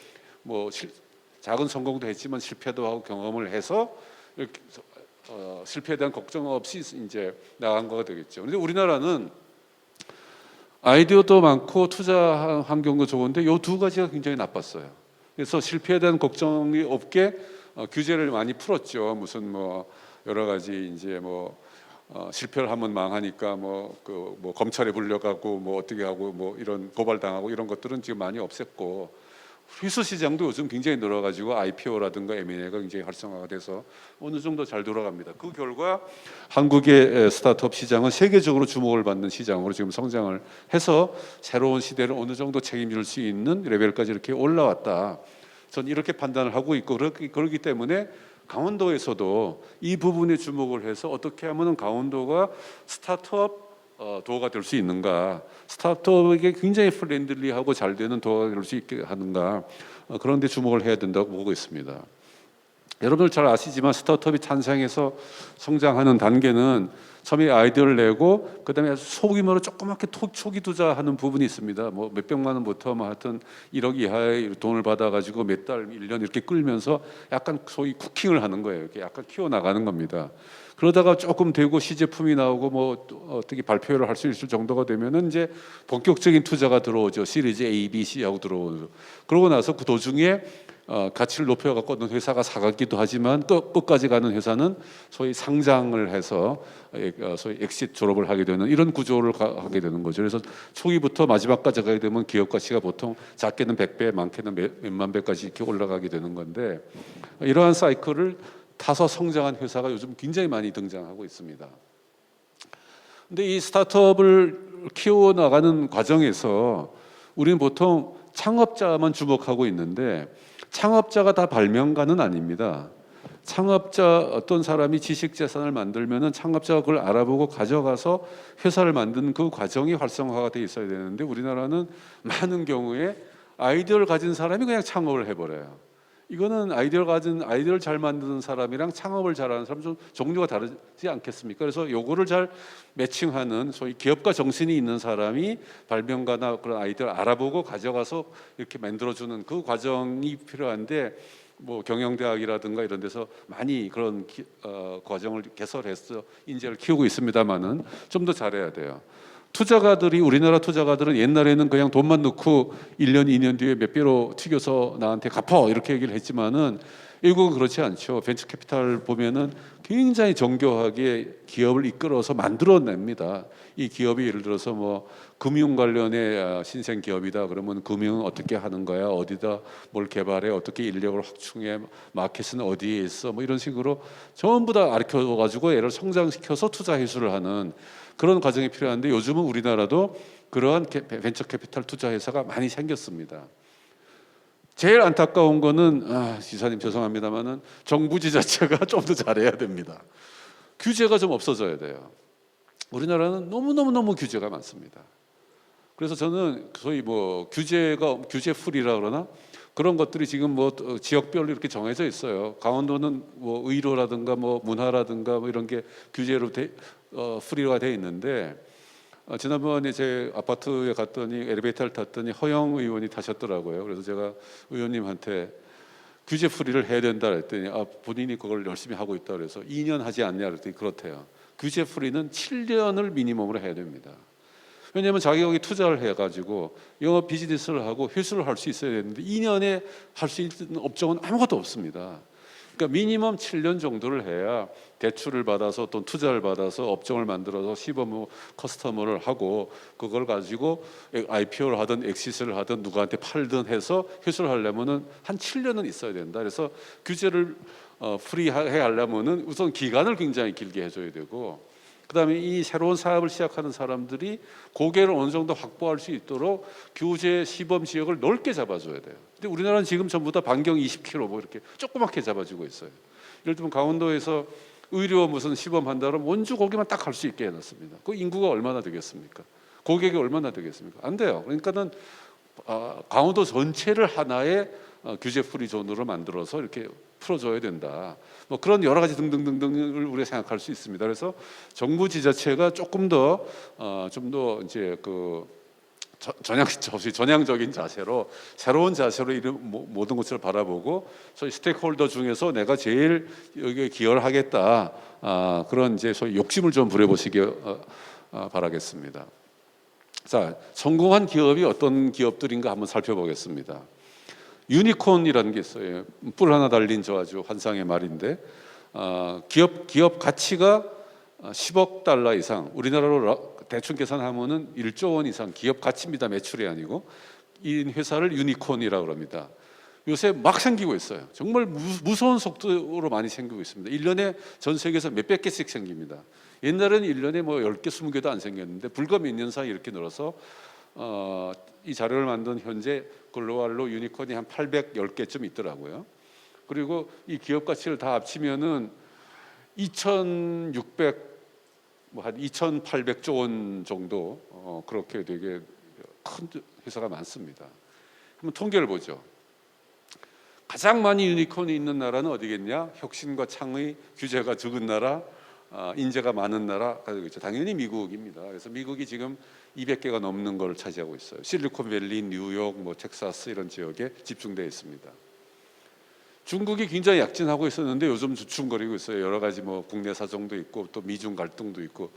뭐 작은 성공도 했지만 실패도 하고 경험을 해서 이렇게 실패에 대한 걱정 없이 이제 나간 거가 되겠죠. 그런데 우리나라는 아이디어도 많고 투자 환경도 좋은데 이 두 가지가 굉장히 나빴어요. 그래서 실패에 대한 걱정이 없게 규제를 많이 풀었죠. 무슨 뭐 여러 가지 이제 뭐 실패를 하면 망하니까 뭐 검찰에 불려가고 뭐 어떻게 하고 뭐 이런 고발당하고 이런 것들은 지금 많이 없앴고 회수 시장도 요즘 굉장히 늘어가지고 IPO라든가 M&A가 굉장히 활성화가 돼서 어느 정도 잘 돌아갑니다. 그 결과 한국의 스타트업 시장은 세계적으로 주목을 받는 시장으로 지금 성장을 해서 새로운 시대를 어느 정도 책임질 수 있는 레벨까지 이렇게 올라왔다. 전 이렇게 판단을 하고 있고 그렇기 때문에 강원도에서도 이 부분에 주목을 해서 어떻게 하면 강원도가 스타트업 도가 될 수 있는가, 스타트업에게 굉장히 프렌들리하고 잘 되는 도가 될 수 있게 하는가, 그런 데 주목을 해야 된다고 보고 있습니다. 여러분들 잘 아시지만 스타트업이 탄생해서 성장하는 단계는 처음에 아이디어를 내고 그다음에 소규모로 조그맣게 초기 투자하는 부분이 있습니다. 뭐 몇백만 원부터 뭐 하여튼 1억 이하의 돈을 받아가지고 몇 달, 1년 이렇게 끌면서 약간 소위 쿠킹을 하는 거예요. 이렇게 약간 키워 나가는 겁니다. 그러다가 조금 되고 시제품이 나오고 뭐 어떻게 발표를 할 수 있을 정도가 되면은 이제 본격적인 투자가 들어오죠. 시리즈 A, B, C하고 들어오죠. 그러고 나서 그 도중에 가치를 높여갖고 어떤 회사가 사가기도 하지만 끝까지 가는 회사는 소위 상장을 해서 소위 엑시트 졸업을 하게 되는 이런 구조를 하게 되는 거죠. 그래서 초기부터 마지막까지 가게 되면 기업 가치가 보통 작게는 100배, 많게는 몇만 배까지 이렇게 올라가게 되는 건데 이러한 사이클을 타서 성장한 회사가 요즘 굉장히 많이 등장하고 있습니다. 근데 이 스타트업을 키워 나가는 과정에서 우리는 보통 창업자만 주목하고 있는데 창업자가 다 발명가는 아닙니다. 창업자 어떤 사람이 지식 재산을 만들면은 창업자가 그걸 알아보고 가져가서 회사를 만드는 그 과정이 활성화가 돼 있어야 되는데 우리나라는 많은 경우에 아이디어를 가진 사람이 그냥 창업을 해버려요. 이거는 아이디어를 잘 만드는 사람이랑 창업을 잘하는 사람 좀 종류가 다르지 않겠습니까? 그래서 요거를 잘 매칭하는 소위 기업가 정신이 있는 사람이 발명가나 그런 아이디어를 알아보고 가져가서 이렇게 만들어주는 그 과정이 필요한데 뭐 경영대학이라든가 이런 데서 많이 그런 과정을 개설해서 인재를 키우고 있습니다만은 좀 더 잘해야 돼요. 우리나라 투자가들은 옛날에는 그냥 돈만 넣고 1년, 2년 뒤에 몇 배로 튀겨서 나한테 갚아 이렇게 얘기를 했지만은 외국은 그렇지 않죠. 벤처 캐피탈 보면은 굉장히 정교하게 기업을 이끌어서 만들어냅니다. 이 기업이 예를 들어서 뭐 금융 관련의 신생 기업이다 그러면 금융은 어떻게 하는 거야, 어디다 뭘 개발해, 어떻게 인력을 확충해, 마켓은 어디에 있어, 뭐 이런 식으로 전부 다 가르쳐가지고 애를 성장시켜서 투자 회수를 하는 그런 과정이 필요한데 요즘은 우리나라도 그러한 벤처 캐피탈 투자 회사가 많이 생겼습니다. 제일 안타까운 거는 지사님 죄송합니다만은 정부 지자체가 좀 더 잘해야 됩니다. 규제가 좀 없어져야 돼요. 우리나라는 너무 규제가 많습니다. 그래서 저는 소위 뭐 규제 풀이라 그러나 그런 것들이 지금 뭐 지역별로 이렇게 정해져 있어요. 강원도는 뭐 의료라든가 뭐 문화라든가 뭐 이런 게 규제로 프리가 돼 있는데 지난번에 제 아파트에 갔더니 엘리베이터를 탔더니 허영 의원이 타셨더라고요. 그래서 제가 의원님한테 규제 풀이를 해야 된다 그랬더니 본인이 그걸 열심히 하고 있다 그래서 2년 하지 않냐 그랬더니 그렇대요. 규제 풀이는 7년을 미니멈으로 해야 됩니다. 왜냐하면 자기가 여기 투자를 해가지고 영업 비즈니스를 하고 회수를 할 수 있어야 되는데 2년에 할 수 있는 업종은 아무것도 없습니다. 그러니까 미니멈 7년 정도를 해야 대출을 받아서 또 투자를 받아서 업종을 만들어서 시범 커스터머를 하고 그걸 가지고 IPO를 하든 엑시스를 하든 누구한테 팔든 해서 회수를 하려면은 한 7년은 있어야 된다. 그래서 규제를 프리해 하려면은 우선 기간을 굉장히 길게 해줘야 되고 그다음에 이 새로운 사업을 시작하는 사람들이 고개를 어느 정도 확보할 수 있도록 규제 시범 지역을 넓게 잡아줘야 돼요. 근데 우리나라는 지금 전부 다 반경 20km 뭐 이렇게 조그맣게 잡아주고 있어요. 예를 들면 강원도에서 의료 무슨 시범한다 그러면 원주 거기만 딱 갈 수 있게 해놨습니다. 그 인구가 얼마나 되겠습니까? 고객이 얼마나 되겠습니까? 안 돼요. 그러니까는 강원도 전체를 하나의 규제 프리 존으로 만들어서 이렇게 풀어줘야 된다. 뭐 그런 여러 가지 등등등등을 우리가 생각할 수 있습니다. 그래서 정부 지자체가 조금 더 좀 더 이제 그 전향적인 자세로 새로운 자세로 이런 모든 것을 바라보고 소위 스테이크홀더 중에서 내가 제일 여기에 기여를 하겠다 그런 이제 소위 욕심을 좀 부려보시기 바라겠습니다. 자, 성공한 기업이 어떤 기업들인가 한번 살펴보겠습니다. 유니콘이라는 게 있어요. 뿔 하나 달린 저 아주 환상의 말인데 기업 가치가 10억 달러 이상, 우리나라로 대충 계산하면은 1조 원 이상 기업 가치입니다. 매출이 아니고. 이 회사를 유니콘이라고 합니다. 요새 막 생기고 있어요. 정말 무서운 속도로 많이 생기고 있습니다. 1년에 전 세계에서 몇백 개씩 생깁니다. 옛날에는 1년에 뭐 10개, 20개도 안 생겼는데 불과 몇 년 사이 이렇게 늘어서 이 자료를 만든 현재 글로벌로 유니콘이 한 810개쯤 있더라고요. 그리고 이 기업 가치를 다 합치면은 2,600 뭐 한 2,800조 원 정도 그렇게 되게 큰 회사가 많습니다. 한번 통계를 보죠. 가장 많이 유니콘이 있는 나라는 어디겠냐? 혁신과 창의, 규제가 적은 나라, 인재가 많은 나라 가지고 있죠. 당연히 미국입니다. 그래서 미국이 지금 200개가 넘는 걸 차지하고 있어요. 실리콘밸리, 뉴욕, 뭐 텍사스 이런 지역에 집중되어 있습니다. 중국이 굉장히 약진하고 있었는데 요즘 주춤거리고 있어요. 여러 가지 뭐 국내 사정도 있고 또 미중 갈등도 있고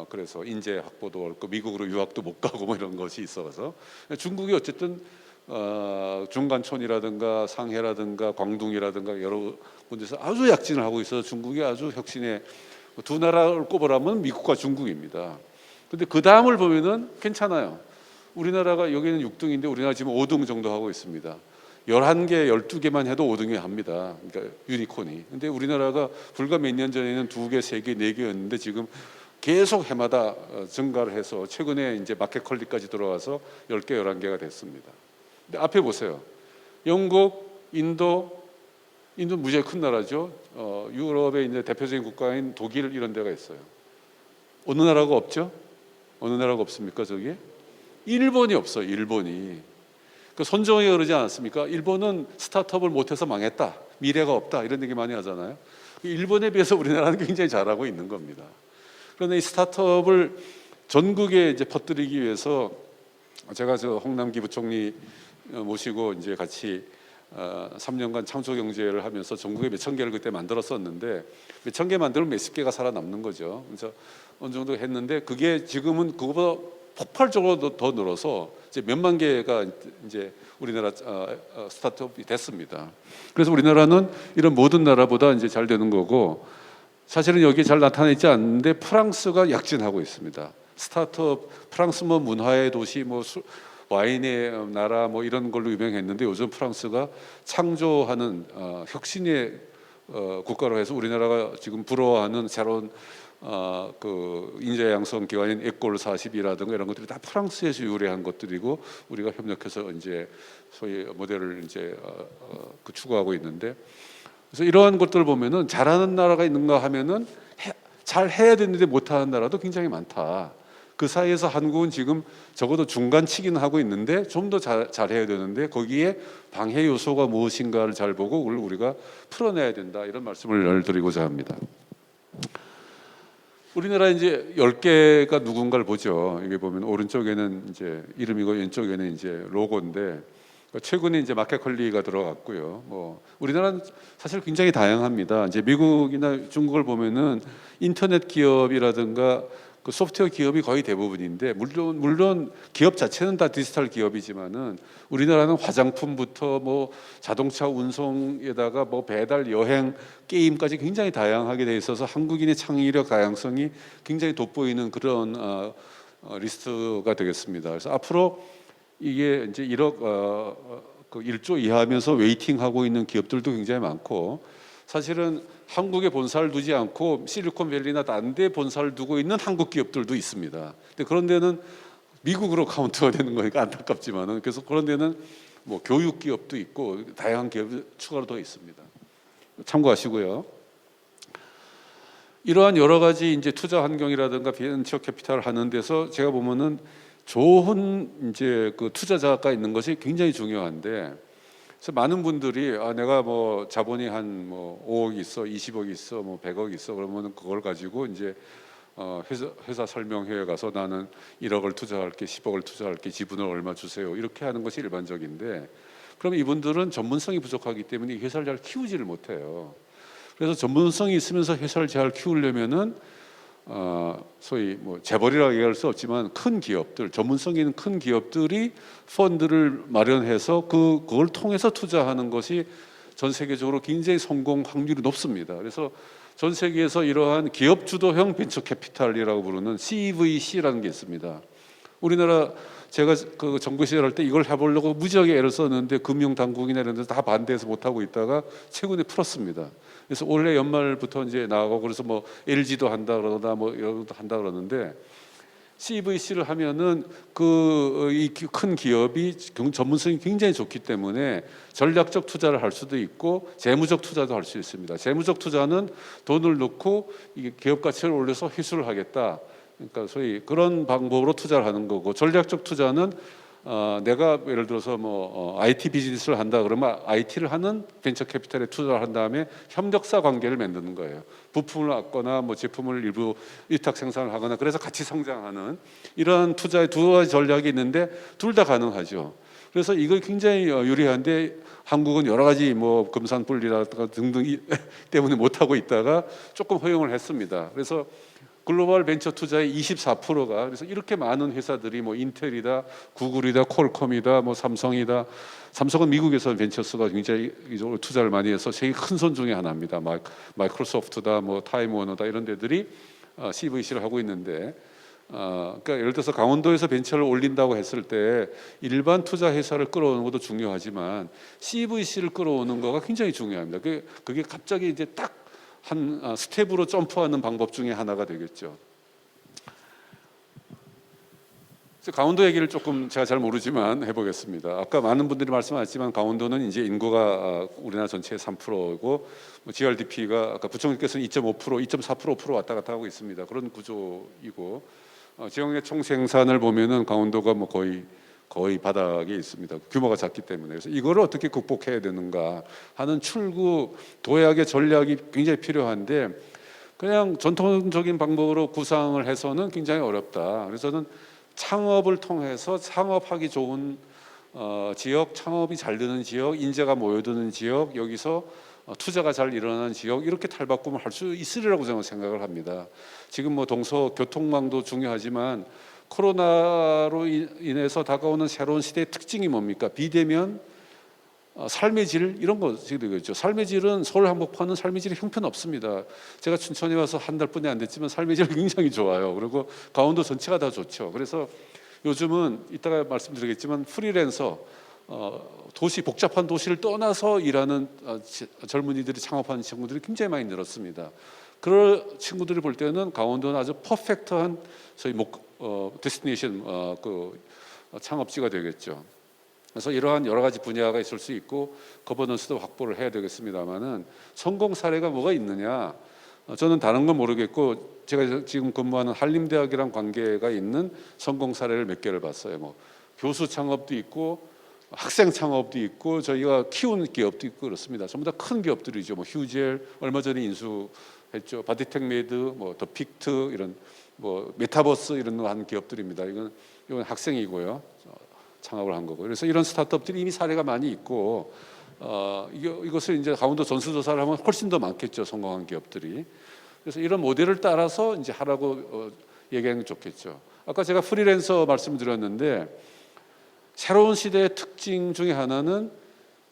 그래서 인재 확보도 어렵고 미국으로 유학도 못 가고 뭐 이런 것이 있어서 중국이 어쨌든 중간촌이라든가 상해라든가 광둥이라든가 여러 군데서 아주 약진을 하고 있어서 중국이 아주 혁신에 두 나라를 꼽으라면 미국과 중국입니다. 근데 그 다음을 보면은 괜찮아요. 우리나라가 여기는 6등인데 우리나라 지금 5등 정도 하고 있습니다. 11개, 12개만 해도 5등에 합니다. 그러니까 유니콘이. 근데 우리나라가 불과 몇 년 전에는 2개, 3개, 4개였는데 지금 계속 해마다 증가를 해서 최근에 이제 마켓컬리까지 들어와서 10개, 11개가 됐습니다. 근데 앞에 보세요. 영국, 인도 무지하게 큰 나라죠. 유럽의 이제 대표적인 국가인 독일 이런 데가 있어요. 어느 나라가 없죠? 어느 나라가 없습니까, 저기? 일본이 없어요, 일본이. 그 손정희가 그러지 않았습니까? 일본은 스타트업을 못해서 망했다, 미래가 없다 이런 얘기 많이 하잖아요. 일본에 비해서 우리나라는 굉장히 잘하고 있는 겁니다. 그런데 이 스타트업을 전국에 이제 퍼뜨리기 위해서 제가 저 홍남기 부총리 모시고 이제 같이 3년간 창조 경제를 하면서 전국에 몇천 개를 그때 만들었었는데 몇천 개 만들면 몇십 개가 살아남는 거죠. 그래서 어느 정도 했는데 그게 지금은 그거보다 폭발적으로 더 늘어서 이제 몇만 개가 이제 우리나라 스타트업이 됐습니다. 그래서 우리나라는 이런 모든 나라보다 이제 잘 되는 거고 사실은 여기 잘 나타나 있지 않는데 프랑스가 약진하고 있습니다. 스타트업 프랑스 뭐 문화의 도시 뭐 와인의 나라 뭐 이런 걸로 유명했는데 요즘 프랑스가 창조하는 혁신의 국가로 해서 우리나라가 지금 부러워하는 새로운 그 인재 양성 기관인 에꼴 40이라든가 이런 것들이 다 프랑스에서 유래한 것들이고 우리가 협력해서 이제 소위 모델을 이제 그 추구하고 있는데 그래서 이러한 것들을 보면은 잘하는 나라가 있는가 하면은 잘 해야 되는데 못하는 나라도 굉장히 많다. 그 사이에서 한국은 지금 적어도 중간치기는 하고 있는데 좀 더 잘해야 되는데 거기에 방해 요소가 무엇인가를 잘 보고 우리가 풀어내야 된다 이런 말씀을 드리고자 합니다. 우리나라 이제 10개가 누군가를 보죠. 이게 보면 오른쪽에는 이제 이름이고 왼쪽에는 이제 로고인데 최근에 이제 마켓컬리가 들어갔고요. 뭐 우리나라는 사실 굉장히 다양합니다. 이제 미국이나 중국을 보면은 인터넷 기업이라든가 그 소프트웨어 기업이 거의 대부분인데 물론 기업 자체는 다 디지털 기업이지만은 우리나라는 화장품부터 뭐 자동차 운송에다가 뭐 배달 여행 게임까지 굉장히 다양하게 돼 있어서 한국인의 창의력 다양성이 굉장히 돋보이는 그런 리스트가 되겠습니다. 그래서 앞으로 이게 이제 1억 그 1조 이하하면서 웨이팅하고 있는 기업들도 굉장히 많고 사실은 한국에 본사를 두지 않고 실리콘밸리나 다른 데 본사를 두고 있는 한국 기업들도 있습니다. 근데 그런 데는 미국으로 카운트가 되는 거니까 안타깝지만은 그래서 그런 데는 뭐 교육 기업도 있고 다양한 기업이 추가로 더 있습니다. 참고하시고요. 이러한 여러 가지 이제 투자 환경이라든가 벤처 캐피탈을 하는 데서 제가 보면은 좋은 이제 그 투자자가 있는 것이 굉장히 중요한데 그래서 많은 분들이 내가 뭐 자본이 한 뭐 5억 있어, 20억 있어, 뭐 100억 있어 그러면 그걸 가지고 이제 회사 설명회에 가서 나는 1억을 투자할게, 10억을 투자할게, 지분을 얼마 주세요 이렇게 하는 것이 일반적인데, 그럼 이분들은 전문성이 부족하기 때문에 회사를 잘 키우지를 못해요. 그래서 전문성이 있으면서 회사를 잘 키우려면은 소위 뭐 재벌이라고 얘기할 수 없지만 큰 기업들, 전문성이 있는 큰 기업들이 펀드를 마련해서 그걸 통해서 투자하는 것이 전 세계적으로 굉장히 성공 확률이 높습니다. 그래서 전 세계에서 이러한 기업 주도형 벤처 캐피탈이라고 부르는 CVC라는 게 있습니다. 우리나라 제가 그 정부 시절할 때 이걸 해보려고 무지하게 애를 썼는데 금융 당국이나 이런 데서 다 반대해서 못 하고 있다가 최근에 풀었습니다. 그래서 올해 연말부터 이제 나가고, 그래서 뭐 LG도 한다 그러다 뭐 이런 것도 한다 그러는데, CVC를 하면은 이 큰 기업이 전문성이 굉장히 좋기 때문에 전략적 투자를 할 수도 있고 재무적 투자도 할 수 있습니다. 재무적 투자는 돈을 넣고 이게 기업 가치를 올려서 회수를 하겠다. 그러니까 소위 그런 방법으로 투자를 하는 거고, 전략적 투자는 내가 예를 들어서 IT 비즈니스를 한다 그러면 IT를 하는 벤처 캐피탈에 투자를 한 다음에 협력사 관계를 만드는 거예요. 부품을 얻거나 뭐 제품을 일부 위탁 생산을 하거나, 그래서 같이 성장하는 이런 투자의 두 가지 전략이 있는데 둘 다 가능하죠. 그래서 이거 굉장히 유리한데 한국은 여러 가지 뭐 금산분리라든가 등등 때문에 못 하고 있다가 조금 허용을 했습니다. 그래서 글로벌 벤처 투자의 24%가, 그래서 이렇게 많은 회사들이 뭐 인텔이다, 구글이다, 퀄컴이다, 뭐 삼성이다. 삼성은 미국에서 벤처스가 굉장히 이쪽으로 투자를 많이 해서 세계 큰 손 중에 하나입니다. 마이크로소프트다, 뭐 타임워너다 이런 데들이 CVC를 하고 있는데, 그러니까 예를 들어서 강원도에서 벤처를 올린다고 했을 때 일반 투자 회사를 끌어오는 것도 중요하지만 CVC를 끌어오는 거가 굉장히 중요합니다. 그게 갑자기 이제 딱 한 스텝으로 점프하는 방법 중에 하나가 되겠죠. 그래서 강원도 얘기를 조금 제가 잘 모르지만 해보겠습니다. 아까 많은 분들이 말씀하셨지만 강원도는 이제 인구가 우리나라 전체의 3%고 GRDP가 아까 부총리께서는 2.5%, 2.4%, 5% 왔다 갔다 하고 있습니다. 그런 구조이고, 지역의 총 생산을 보면은 강원도가 뭐 거의 바닥에 있습니다. 규모가 작기 때문에. 그래서 이거를 어떻게 극복해야 되는가 하는 출구 도약의 전략이 굉장히 필요한데, 그냥 전통적인 방법으로 구상을 해서는 굉장히 어렵다. 그래서 저는 창업을 통해서 창업하기 좋은 지역, 창업이 잘 되는 지역, 인재가 모여드는 지역, 여기서 투자가 잘 일어나는 지역, 이렇게 탈바꿈을 할 수 있으리라고 저는 생각을 합니다. 지금 뭐 동서 교통망도 중요하지만 코로나로 인해서 다가오는 새로운 시대의 특징이 뭡니까? 비대면, 삶의 질, 이런 것이 되겠죠. 삶의 질은 서울 한복판은 삶의 질이 형편없습니다. 제가 춘천에 와서 한 달뿐이 안 됐지만 삶의 질이 굉장히 좋아요. 그리고 강원도 전체가 다 좋죠. 그래서 요즘은 이따가 말씀드리겠지만 프리랜서, 복잡한 도시를 떠나서 일하는 젊은이들이 창업하는 친구들이 굉장히 많이 늘었습니다. 그런 친구들이 볼 때는 강원도는 아주 퍼펙트한 저희 데스티네이션 창업지가 되겠죠. 그래서 이러한 여러 가지 분야가 있을 수 있고 거버넌스도 확보를 해야 되겠습니다만은, 성공 사례가 뭐가 있느냐? 저는 다른 건 모르겠고 제가 지금 근무하는 한림대학이랑 관계가 있는 성공 사례를 몇 개를 봤어요. 뭐 교수 창업도 있고 학생 창업도 있고 저희가 키운 기업도 있고 그렇습니다. 전부 다 큰 기업들이죠. 뭐 휴젤 얼마 전에 인수했죠. 바디텍메드, 뭐 더 픽트, 이런 뭐 메타버스 이런 거 하는 기업들입니다. 이건 학생이고요. 창업을 한 거고. 그래서 이런 스타트업들이 이미 사례가 많이 있고, 이것을 이제 강원도 전수조사를 하면 훨씬 더 많겠죠, 성공한 기업들이. 그래서 이런 모델을 따라서 이제 하라고 얘기하는 게 좋겠죠. 아까 제가 프리랜서 말씀드렸는데, 새로운 시대의 특징 중에 하나는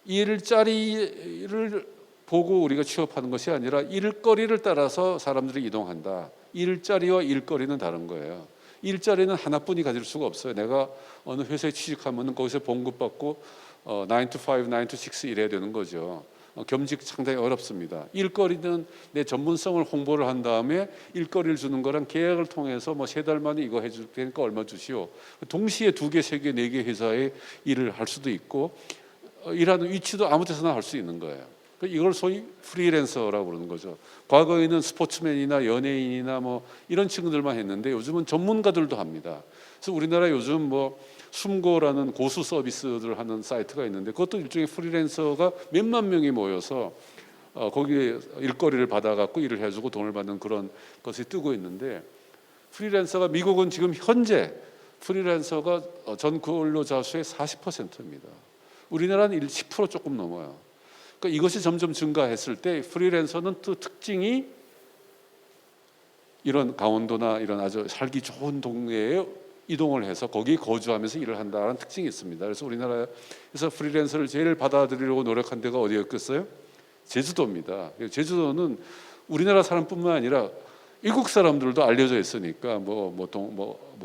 일자리를 보고 우리가 취업하는 것이 아니라 일거리를 따라서 사람들이 이동한다. 일자리와 일거리는 다른 거예요. 일자리는 하나뿐이 가질 수가 없어요. 내가 어느 회사에 취직하면 거기서 봉급받고 9 to 5, 9 to 6 일해야 되는 거죠. 겸직 상당히 어렵습니다. 일거리는 내 전문성을 홍보를 한 다음에 일거리를 주는 거랑 계약을 통해서 뭐 3달 만에 이거 해줄 테니까 얼마 주시오. 동시에 2개, 3개, 4개 회사에 일을 할 수도 있고, 일하는 위치도 아무 데서나 할 수 있는 거예요. 이걸 소위 프리랜서라고 부르는 거죠. 과거에는 스포츠맨이나 연예인이나 뭐 이런 친구들만 했는데 요즘은 전문가들도 합니다. 그래서 우리나라 요즘 뭐 숨고라는 고수 서비스를 하는 사이트가 있는데 그것도 일종의 프리랜서가 몇만 명이 모여서 거기에 일거리를 받아갖고 일을 해주고 돈을 받는 그런 것이 뜨고 있는데 프리랜서가 미국은 지금 현재 프리랜서가 전 근로자 수의 40%입니다. 우리나라는 10% 조금 넘어요. 그러니까 이것이 점점 증가했을 때 프리랜서는 또 특징이 이런 강원도나 이런 아주 살기 좋은 동네에 이동을 해서 거기 거주하면서 일을 한다는 특징이 있습니다. 그래서 우리나라에서 프리랜서를 제일 받아들이려고 노력한 데가 어디였겠어요? 제주도입니다. 제주도는 우리나라 사람뿐만 아니라 외국 사람들도 알려져 있으니까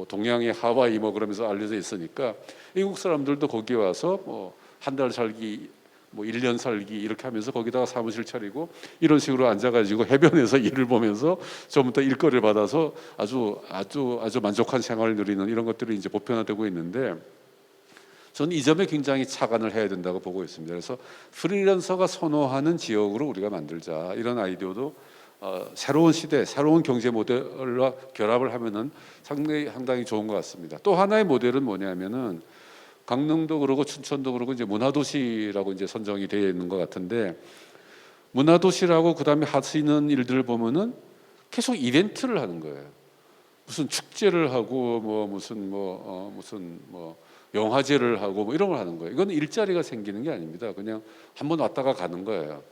동양의 하와이 그러면서 알려져 있으니까 외국 사람들도 거기 와서 한 달 살기 1년 살기 이렇게 하면서 거기다가 사무실 차리고 이런 식으로 앉아가지고 해변에서 일을 보면서 전부터 일거리를 받아서 아주 만족한 생활을 누리는 이런 것들이 이제 보편화되고 있는데 저는 이 점에 굉장히 착안을 해야 된다고 보고 있습니다. 그래서 프리랜서가 선호하는 지역으로 우리가 만들자 이런 아이디어도 새로운 시대, 새로운 경제 모델과 결합을 하면은 상당히 좋은 것 같습니다. 또 하나의 모델은 뭐냐면은 강릉도 그러고 춘천도 그러고 이제 문화도시라고 이제 선정이 되어 있는 것 같은데 문화도시라고 그다음에 하시는 일들을 보면은 계속 이벤트를 하는 거예요. 무슨 축제를 하고 무슨 영화제를 하고 이런 걸 하는 거예요. 이건 일자리가 생기는 게 아닙니다. 그냥 한번 왔다가 가는 거예요.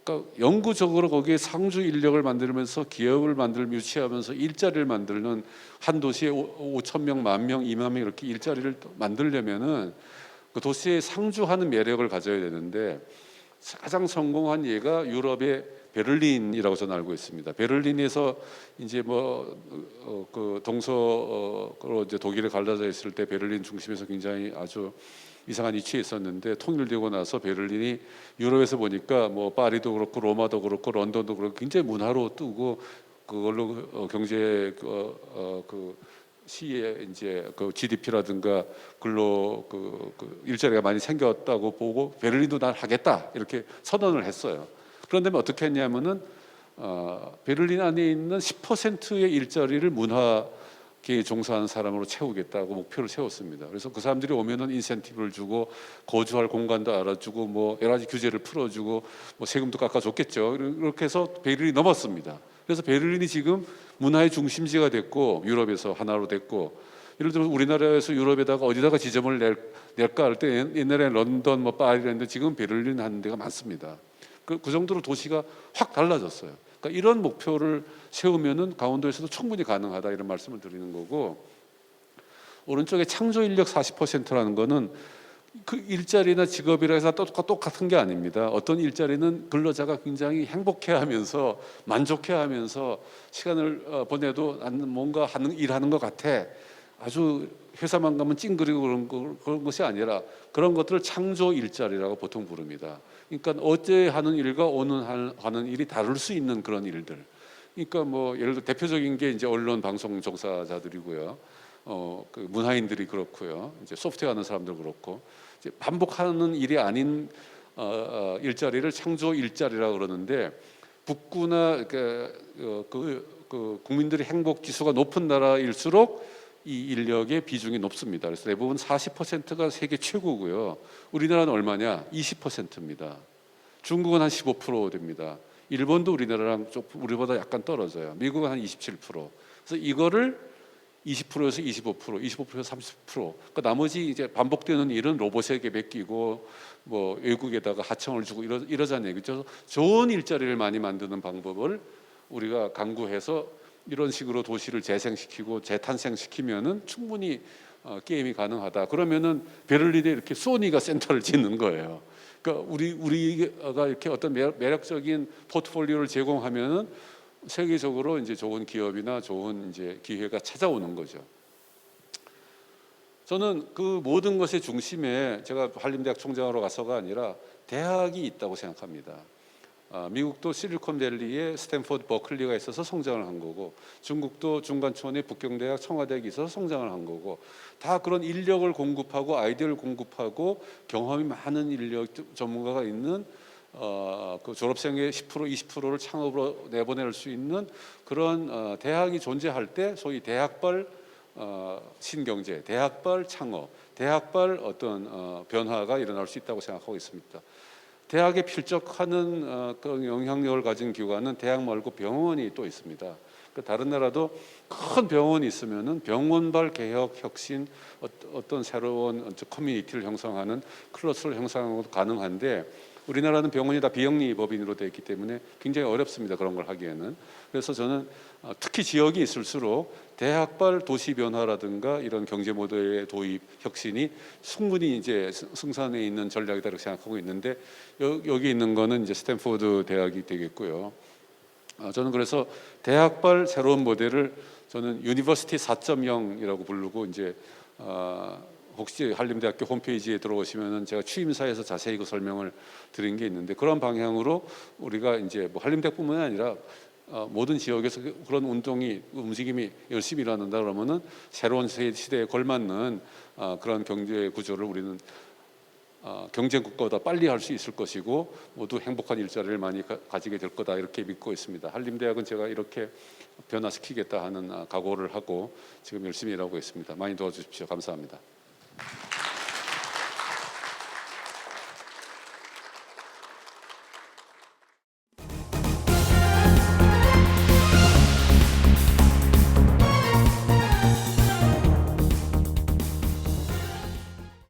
그러니까 영구적으로 거기에 상주 인력을 만들면서 기업을 유치하면서 일자리를 만드는 한 도시에 5천 명, 1만 명, 2만 명 이렇게 일자리를 만들려면은 그 도시에 상주하는 매력을 가져야 되는데 가장 성공한 예가 유럽의 베를린이라고 저는 알고 있습니다. 베를린에서 이제 그 동서로 이제 독일에 갈라져 있을 때 베를린 중심에서 굉장히 아주 이상한 위치에 있었는데 통일되고 나서 베를린이 유럽에서 보니까 파리도 그렇고 로마도 그렇고 런던도 그렇고 굉장히 문화로 뜨고 그걸로 경제 그 시에 이제 그 GDP라든가 근로 그 일자리가 많이 생겼다고 보고 베를린도 난 하겠다 이렇게 선언을 했어요. 그런데 어떻게 했냐면은 베를린 안에 있는 10%의 일자리를 문화계에 종사하는 사람으로 채우겠다고 목표를 세웠습니다. 그래서 그 사람들이 오면은 인센티브를 주고 거주할 공간도 알아주고 여러 가지 규제를 풀어주고 세금도 깎아줬겠죠. 이렇게 해서 베를린이 넘었습니다. 그래서 베를린이 지금 문화의 중심지가 됐고 유럽에서 하나로 됐고 예를 들어 우리나라에서 유럽에다가 어디다가 지점을 낼까 할 때 옛날에 런던 파리랬는데 지금 베를린 하는 데가 많습니다. 그 정도로 도시가 확 달라졌어요. 그러니까 이런 목표를 세우면은 강원도에서도 충분히 가능하다 이런 말씀을 드리는 거고 오른쪽에 창조 인력 40%라는 거는 그 일자리나 직업이라 해서 똑같은 게 아닙니다. 어떤 일자리는 근로자가 굉장히 행복해하면서 만족해하면서 시간을 보내도 뭔가 일하는 것 같아. 아주 회사만 가면 찡그리고 그런 것이 아니라 그런 것들을 창조 일자리라고 보통 부릅니다. 그러니까 어제 하는 일과 오늘 하는 일이 다를 수 있는 그런 일들. 그러니까 예를 들어 대표적인 게 이제 언론 방송 종사자들이고요. 그 문화인들이 그렇고요. 이제 소프트웨어 하는 사람들 그렇고 이제 반복하는 일이 아닌 일자리를 창조 일자리라고 그러는데 북구나 그 국민들의 행복 지수가 높은 나라일수록 이 인력의 비중이 높습니다. 그래서 대부분 40%가 세계 최고고요. 우리나라는 얼마냐? 20%입니다. 중국은 한 15% 됩니다. 일본도 우리나라랑 우리보다 약간 떨어져요. 미국은 한 27%. 그래서 이거를 20%에서 25%, 25%에서 30%. 그러니까 나머지 이제 반복되는 일은 로봇에게 맡기고 외국에다가 하청을 주고 이러자는 얘기죠. 좋은 일자리를 많이 만드는 방법을 우리가 강구해서 이런 식으로 도시를 재생시키고 재탄생시키면은 충분히 게임이 가능하다. 그러면은 베를린에 이렇게 소니가 센터를 짓는 거예요. 그러니까 우리가 이렇게 어떤 매력적인 포트폴리오를 제공하면은 세계적으로 이제 좋은 기업이나 좋은 이제 기회가 찾아오는 거죠. 저는 그 모든 것의 중심에 제가 한림대학 총장으로 가서가 아니라 대학이 있다고 생각합니다. 미국도 실리콘밸리에 스탠포드 버클리가 있어서 성장을 한 거고 중국도 중간촌에 북경대학 청와대학이 있어서 성장을 한 거고 다 그런 인력을 공급하고 아이디어를 공급하고 경험이 많은 인력 전문가가 있는 그 졸업생의 10% 20%를 창업으로 내보낼 수 있는 그런 대학이 존재할 때 소위 대학발 신경제, 대학발 창업, 대학발 어떤 변화가 일어날 수 있다고 생각하고 있습니다. 대학에 필적하는 그 영향력을 가진 기관은 대학 말고 병원이 또 있습니다. 그 다른 나라도 큰 병원이 있으면은 병원발 개혁 혁신 어떤 새로운 커뮤니티를 형성하는 클러스터를 형성하는 것도 가능한데 우리나라는 병원이 다 비영리 법인으로 되어 있기 때문에 굉장히 어렵습니다. 그런 걸 하기에는. 그래서 저는 특히 지역이 있을수록 대학발 도시 변화라든가 이런 경제 모델의 도입 혁신이 충분히 이제 승산에 있는 전략이다 이렇게 생각하고 있는데 여기 있는 거는 이제 스탠포드 대학이 되겠고요. 저는 그래서 대학발 새로운 모델을 저는 유니버시티 4.0이라고 부르고 이제 혹시 한림대학교 홈페이지에 들어오시면은 제가 취임사에서 자세히 그 설명을 드린 게 있는데 그런 방향으로 우리가 이제 뭐 한림대뿐만이 아니라 모든 지역에서 그런 운동이 움직임이 열심히 일어난다 그러면은 새로운 시대에 걸맞는 그런 경제 구조를 우리는 경쟁 국가보다 빨리 할 수 있을 것이고 모두 행복한 일자리를 많이 가지게 될 거다 이렇게 믿고 있습니다. 한림대학은 제가 이렇게 변화시키겠다 하는 각오를 하고 지금 열심히 일하고 있습니다. 많이 도와주십시오. 감사합니다.